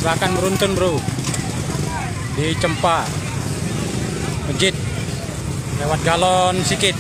Tabrakan beruntun bro di Cempa Masjid lewat galon sikit.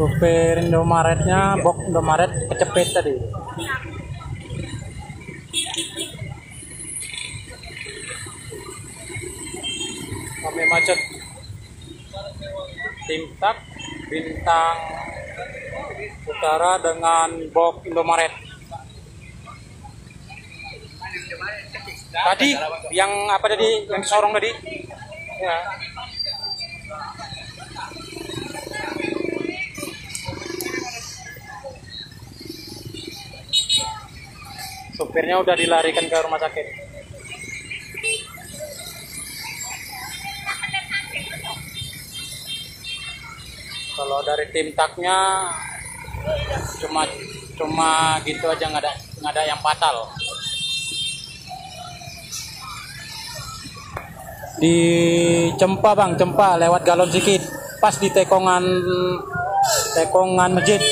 Supir Indomaretnya, box Indomaret kecepet tadi. Kami macet. Timtak Bintang Utara dengan box Indomaret. Tadi yang apa tadi? Yang sorong tadi? Ya. Supirnya udah dilarikan ke rumah sakit. Kalau dari tim taknya cuma gitu aja, nggak ada yang fatal. Di Cempa bang, Cempa lewat galon sikit, pas di tekongan masjid.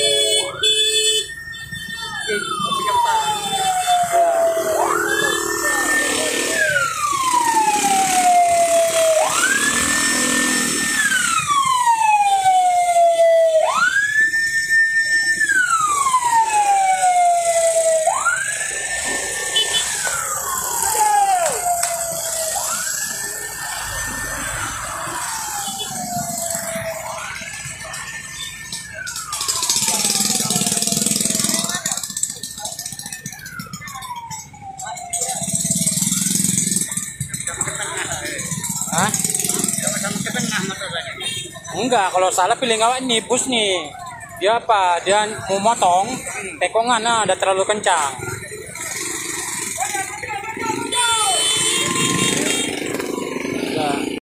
Hah? Enggak, kalau salah pilih ngawak nih, bus nih. Dia apa? Dia mau motong, tekongan ada terlalu kencang.